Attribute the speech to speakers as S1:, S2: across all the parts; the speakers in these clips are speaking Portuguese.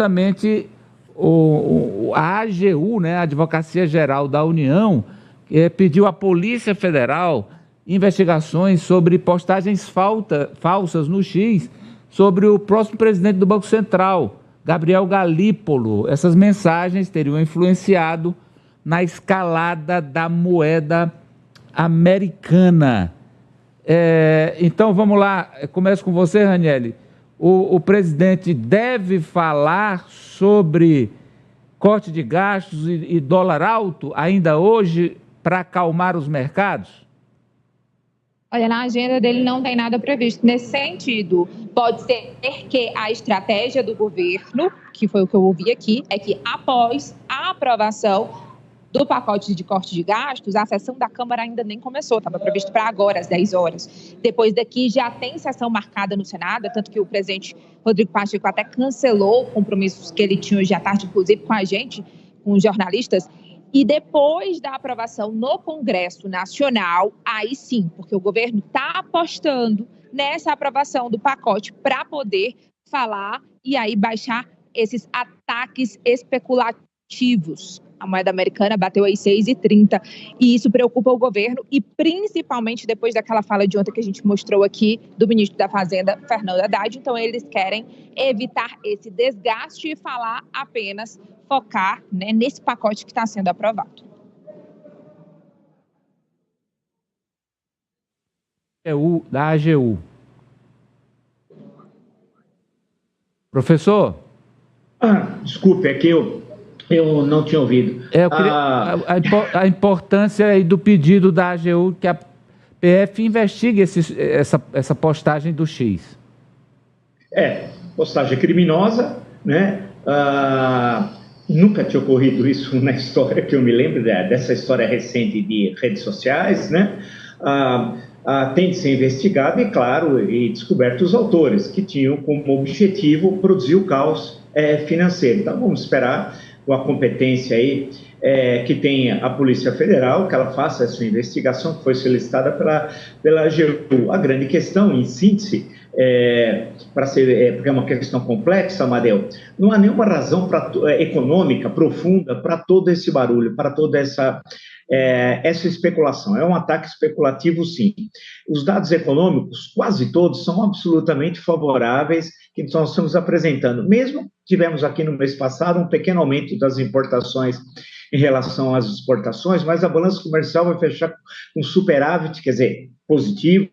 S1: justamente a AGU, né, a Advocacia Geral da União, pediu à Polícia Federal investigações sobre postagens falsas no X sobre o próximo presidente do Banco Central, Gabriel Galípolo. Essas mensagens teriam influenciado na escalada da moeda americana. Então, vamos lá, começo com você, Ranieri. O presidente deve falar sobre corte de gastos e dólar alto ainda hoje para acalmar os mercados?
S2: Olha, na agenda dele não tem nada previsto nesse sentido. Pode ser que a estratégia do governo, que foi o que eu ouvi aqui, é que após a aprovação do pacote de corte de gastos, a sessão da Câmara ainda nem começou, estava previsto para agora, às 10 horas. Depois daqui já tem sessão marcada no Senado, tanto que o presidente Rodrigo Pacheco até cancelou compromissos que ele tinha hoje à tarde, inclusive com a gente, com os jornalistas. E depois da aprovação no Congresso Nacional, aí sim, porque o governo está apostando nessa aprovação do pacote para poder falar e aí baixar esses ataques especulativos. A moeda americana bateu aí 6,30 e isso preocupa o governo e principalmente depois daquela fala de ontem que a gente mostrou aqui do ministro da Fazenda, Fernando Haddad. Então eles querem evitar esse desgaste e falar apenas, focar, né, nesse pacote que está sendo aprovado.
S1: Da AGU. Professor?
S3: Desculpe, é que eu não tinha ouvido.
S1: A importância aí do pedido da AGU que a PF investigue essa postagem do X.
S3: Postagem criminosa, né? Nunca tinha ocorrido isso na história que eu me lembro dessa história recente de redes sociais, né? Tem de ser investigado e, claro, descoberto os autores, que tinham como objetivo produzir o caos financeiro. Então, vamos esperar com a competência aí que tem a Polícia Federal, que ela faça essa investigação que foi solicitada pela AGU. A grande questão, em síntese, porque é uma questão complexa, Amadeu, não há nenhuma razão econômica profunda para todo esse barulho, para toda essa especulação. É um ataque especulativo, sim. Os dados econômicos, quase todos, são absolutamente favoráveis que nós estamos apresentando. Mesmo tivemos aqui no mês passado um pequeno aumento das importações em relação às exportações, mas a balança comercial vai fechar com superávit, quer dizer, positivo,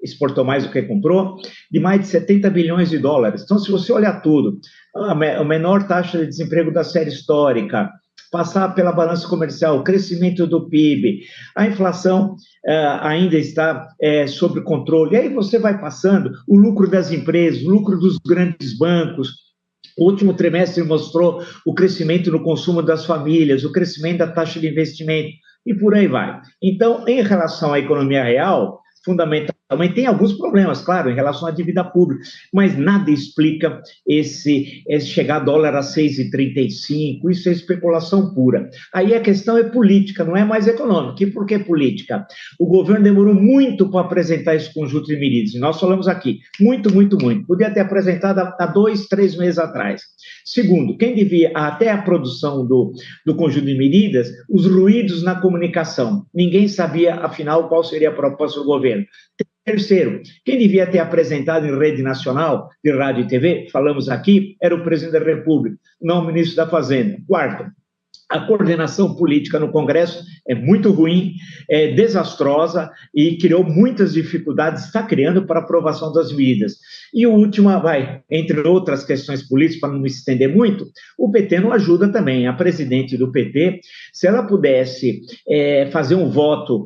S3: exportou mais do que comprou, de mais de 70 bilhões de dólares. Então, se você olhar tudo, a menor taxa de desemprego da série histórica, passar pela balança comercial, o crescimento do PIB, a inflação ainda está sob controle. E aí você vai passando o lucro das empresas, o lucro dos grandes bancos. O último trimestre mostrou o crescimento no consumo das famílias, o crescimento da taxa de investimento e por aí vai. Então, em relação à economia real, fundamentalmente tem alguns problemas, claro, em relação à dívida pública, mas nada explica esse chegar a dólar a 6,35, isso é especulação pura. Aí a questão é política, não é mais econômica. E por que política? O governo demorou muito para apresentar esse conjunto de medidas, e nós falamos aqui, muito. Podia ter apresentado há 2, 3 meses atrás. Segundo, quem devia, até a produção do conjunto de medidas, os ruídos na comunicação. Ninguém sabia, afinal, qual seria a proposta do governo. Terceiro, quem devia ter apresentado em rede nacional de rádio e TV, falamos aqui, era o presidente da República, não o ministro da Fazenda. Quarto, a coordenação política no Congresso é muito ruim, é desastrosa e criou muitas dificuldades, está criando para aprovação das medidas. E o último, entre outras questões políticas, para não me estender muito, o PT não ajuda também. A presidente do PT, se ela pudesse fazer um voto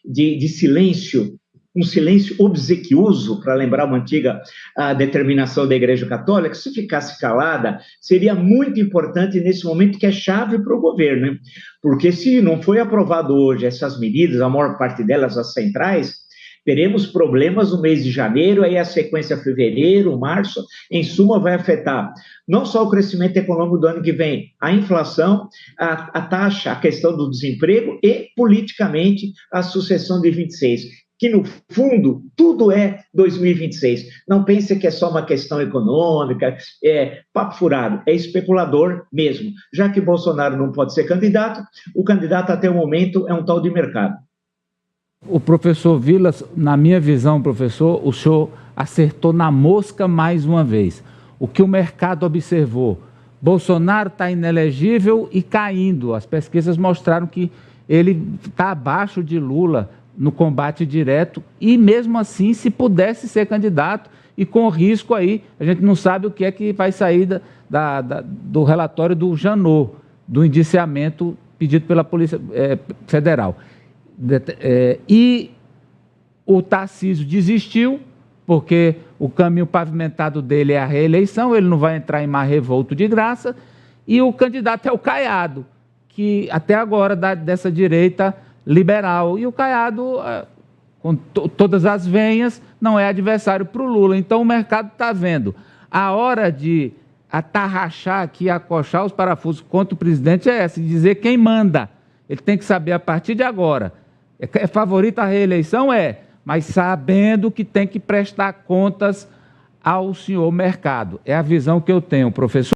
S3: de silêncio, um silêncio obsequioso, para lembrar uma antiga determinação da Igreja Católica, se ficasse calada, seria muito importante nesse momento que é chave para o governo, né? Porque se não foi aprovado hoje essas medidas, a maior parte delas, as centrais, teremos problemas no mês de janeiro, aí a sequência fevereiro, março, em suma vai afetar não só o crescimento econômico do ano que vem, a inflação, a taxa, a questão do desemprego e, politicamente, a sucessão de 26. que, no fundo, tudo é 2026. Não pense que é só uma questão econômica, é papo furado, é especulador mesmo. Já que Bolsonaro não pode ser candidato, o candidato até o momento é um tal de mercado.
S1: O professor Vilas, na minha visão, professor, o senhor acertou na mosca mais uma vez. O que o mercado observou? Bolsonaro está inelegível e caindo. As pesquisas mostraram que ele está abaixo de Lula no combate direto e, mesmo assim, se pudesse ser candidato e com risco aí, a gente não sabe o que é que vai sair do relatório do Janot, do indiciamento pedido pela Polícia Federal. E o Tarcísio desistiu, porque o caminho pavimentado dele é a reeleição, ele não vai entrar em mar revolto de graça, e o candidato é o Caiado, que até agora dessa direita liberal, e o Caiado, com todas as venhas, não é adversário para o Lula. Então o mercado está vendo. A hora de atarrachar aqui, acochar os parafusos contra o presidente é essa, de dizer quem manda. Ele tem que saber a partir de agora. É favorito à reeleição? É, mas sabendo que tem que prestar contas ao senhor mercado. É a visão que eu tenho, professor.